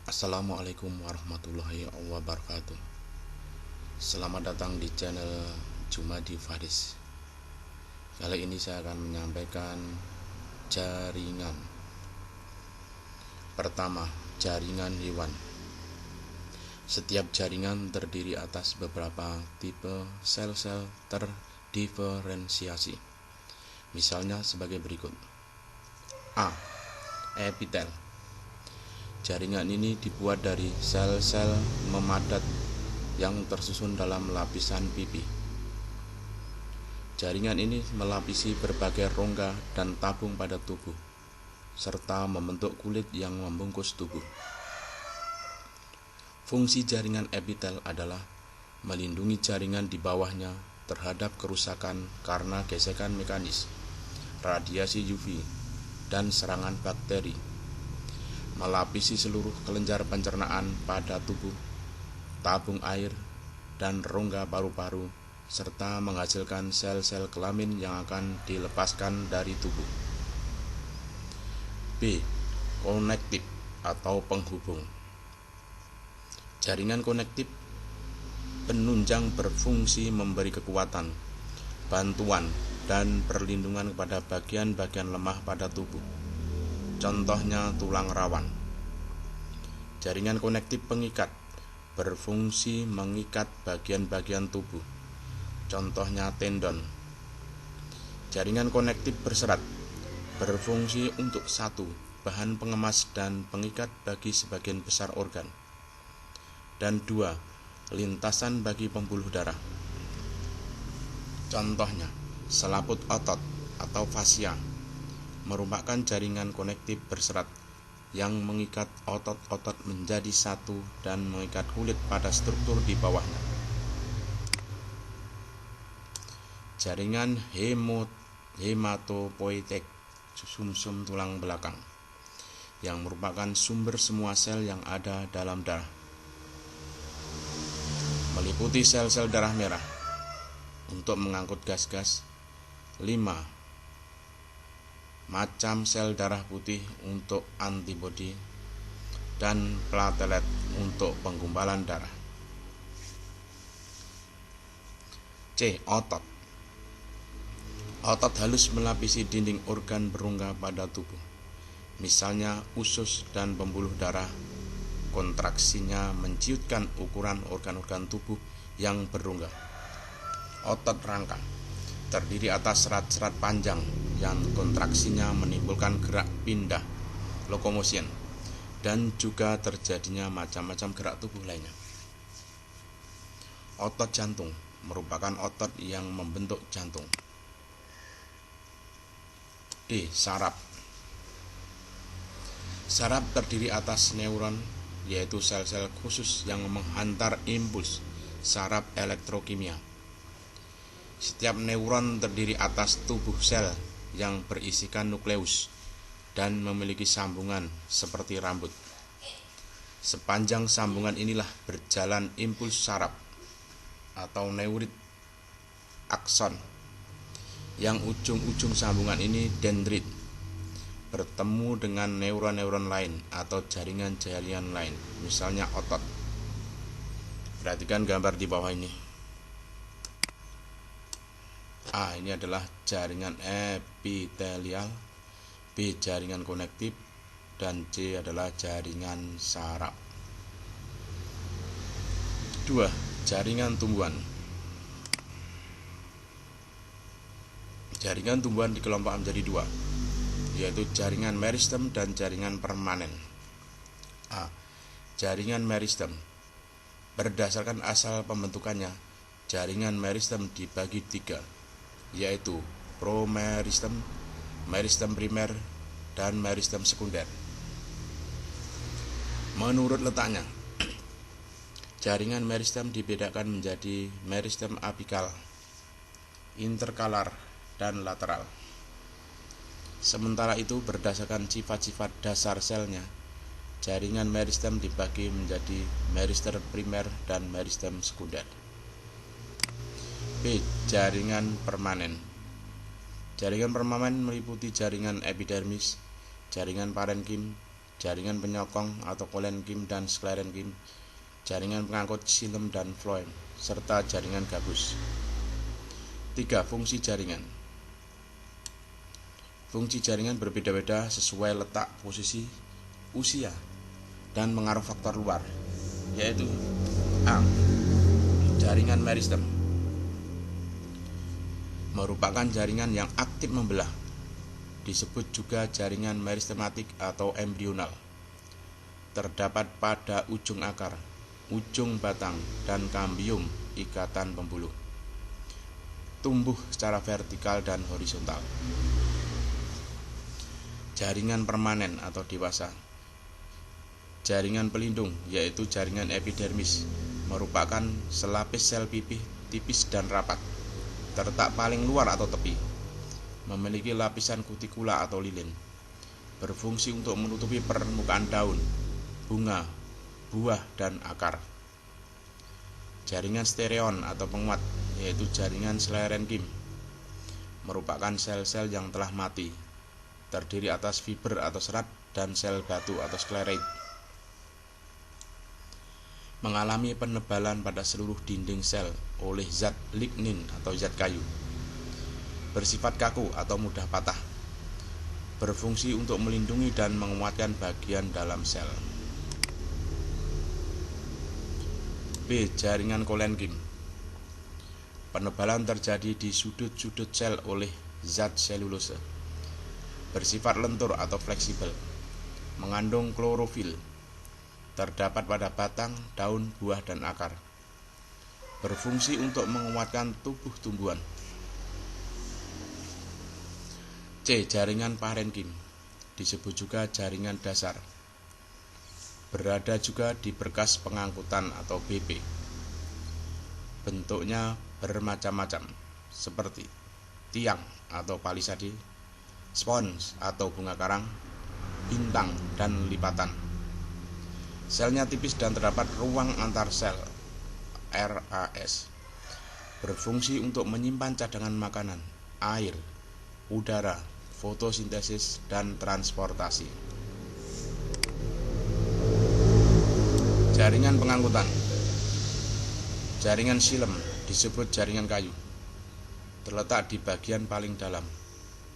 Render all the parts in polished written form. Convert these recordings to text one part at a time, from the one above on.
Assalamualaikum warahmatullahi wabarakatuh. Selamat datang di channel Jumadi Faris. Kali ini saya akan menyampaikan jaringan. Pertama, jaringan hewan. Setiap jaringan terdiri atas beberapa tipe sel-sel terdiferensiasi. Misalnya sebagai berikut. A. Epitel. Jaringan ini dibuat dari sel-sel memadat yang tersusun dalam lapisan pipi. Jaringan ini melapisi berbagai rongga dan tabung pada tubuh, serta membentuk kulit yang membungkus tubuh. Fungsi jaringan epitel adalah melindungi jaringan di bawahnya terhadap kerusakan karena gesekan mekanis, radiasi UV, dan serangan bakteri, melapisi seluruh kelenjar pencernaan pada tubuh, tabung air, dan rongga paru-paru, serta menghasilkan sel-sel kelamin yang akan dilepaskan dari tubuh. B. Konektif atau penghubung. Jaringan konektif penunjang berfungsi memberi kekuatan, bantuan, dan perlindungan kepada bagian-bagian lemah pada tubuh. Contohnya tulang rawan. Jaringan konektif pengikat berfungsi mengikat bagian-bagian tubuh. Contohnya tendon. Jaringan konektif berserat berfungsi untuk satu, bahan pengemas dan pengikat bagi sebagian besar organ, dan dua, lintasan bagi pembuluh darah. Contohnya selaput otot atau fascia merupakan jaringan konektif berserat yang mengikat otot-otot menjadi satu dan mengikat kulit pada struktur di bawahnya. Jaringan hematopoietik sumsum tulang belakang yang merupakan sumber semua sel yang ada dalam darah, meliputi sel-sel darah merah untuk mengangkut gas-gas. 5. Macam sel darah putih untuk antibodi, dan platelet untuk penggumpalan darah. C. Otot. Otot halus melapisi dinding organ berongga pada tubuh, misalnya usus dan pembuluh darah. Kontraksinya menciutkan ukuran organ-organ tubuh yang berongga. Otot rangka terdiri atas serat-serat panjang yang kontraksinya menimbulkan gerak pindah, locomotion, dan juga terjadinya macam-macam gerak tubuh lainnya. Otot jantung merupakan otot yang membentuk jantung. D. Saraf. Saraf terdiri atas neuron, yaitu sel-sel khusus yang menghantar impuls saraf elektrokimia. Setiap neuron terdiri atas tubuh sel yang berisikan nukleus dan memiliki sambungan seperti rambut. Sepanjang sambungan inilah berjalan impuls saraf atau neurit akson, yang ujung-ujung sambungan ini dendrit bertemu dengan neuron-neuron lain atau jaringan-jaringan lain, misalnya otot. Perhatikan gambar di bawah ini. A. Ini adalah jaringan epitelial, B. Jaringan konektif, dan C adalah jaringan saraf. 2. Jaringan tumbuhan. Jaringan tumbuhan dikelompokkan menjadi dua, yaitu jaringan meristem dan jaringan permanen. A. Jaringan meristem. Berdasarkan asal pembentukannya, jaringan meristem dibagi tiga, yaitu promeristem, meristem primer, dan meristem sekunder. Menurut letaknya, jaringan meristem dibedakan menjadi meristem apikal, interkalar, dan lateral. Sementara itu, berdasarkan sifat-sifat dasar selnya, jaringan meristem dibagi menjadi meristem primer dan meristem sekunder. B. Jaringan permanen. Jaringan permanen meliputi jaringan epidermis, jaringan parenkim, jaringan penyokong atau kolenkim dan sklerenkim, jaringan pengangkut xilem dan floem, serta jaringan gabus. 3. Fungsi jaringan. Fungsi jaringan berbeda-beda sesuai letak, posisi, usia, dan pengaruh faktor luar, yaitu A. Jaringan meristem merupakan jaringan yang aktif membelah, disebut juga jaringan meristematik atau embrional. Terdapat pada ujung akar, ujung batang, dan kambium ikatan pembuluh. Tumbuh secara vertikal dan horizontal. Jaringan permanen atau dewasa. Jaringan pelindung, yaitu jaringan epidermis, merupakan selapis sel pipih tipis dan rapat, terletak paling luar atau tepi, memiliki lapisan kutikula atau lilin, berfungsi untuk menutupi permukaan daun, bunga, buah, dan akar. Jaringan stereon atau penguat, yaitu jaringan sklerenkim, merupakan sel-sel yang telah mati, terdiri atas fiber atau serat dan sel batu atau skleroid. Mengalami penebalan pada seluruh dinding sel oleh zat lignin atau zat kayu. Bersifat kaku atau mudah patah. Berfungsi untuk melindungi dan menguatkan bagian dalam sel. B. Jaringan kolenkim. Penebalan terjadi di sudut-sudut sel oleh zat selulose. Bersifat lentur atau fleksibel. Mengandung klorofil. Terdapat pada batang, daun, buah, dan akar. Berfungsi untuk menguatkan tubuh tumbuhan. C. Jaringan parenkim, disebut juga jaringan dasar. Berada juga di berkas pengangkutan atau BP. Bentuknya bermacam-macam, seperti tiang atau palisade, spons atau bunga karang, bintang, dan lipatan. Selnya tipis dan terdapat ruang antar sel, RAS. Berfungsi untuk menyimpan cadangan makanan, air, udara, fotosintesis, dan transportasi. Jaringan pengangkutan. Jaringan xilem disebut jaringan kayu. Terletak di bagian paling dalam.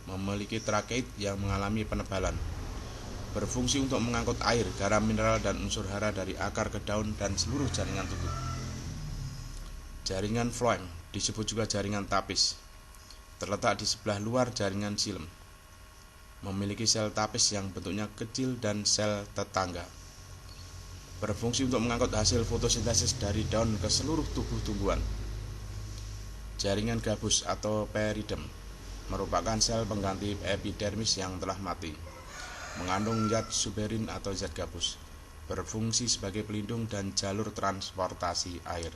Memiliki trakeit yang mengalami penebalan. Berfungsi untuk mengangkut air, garam mineral, dan unsur hara dari akar ke daun dan seluruh jaringan tubuh. Jaringan floem disebut juga jaringan tapis. Terletak di sebelah luar jaringan xilem. Memiliki sel tapis yang bentuknya kecil dan sel tetangga. Berfungsi untuk mengangkut hasil fotosintesis dari daun ke seluruh tubuh tumbuhan. Jaringan gabus atau peridem merupakan sel pengganti epidermis yang telah mati. Mengandung zat suberin atau zat gabus. Berfungsi sebagai pelindung dan jalur transportasi air.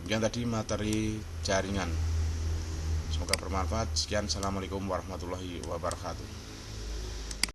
Demikian tadi materi jaringan. Semoga bermanfaat. Sekian, assalamualaikum warahmatullahi wabarakatuh.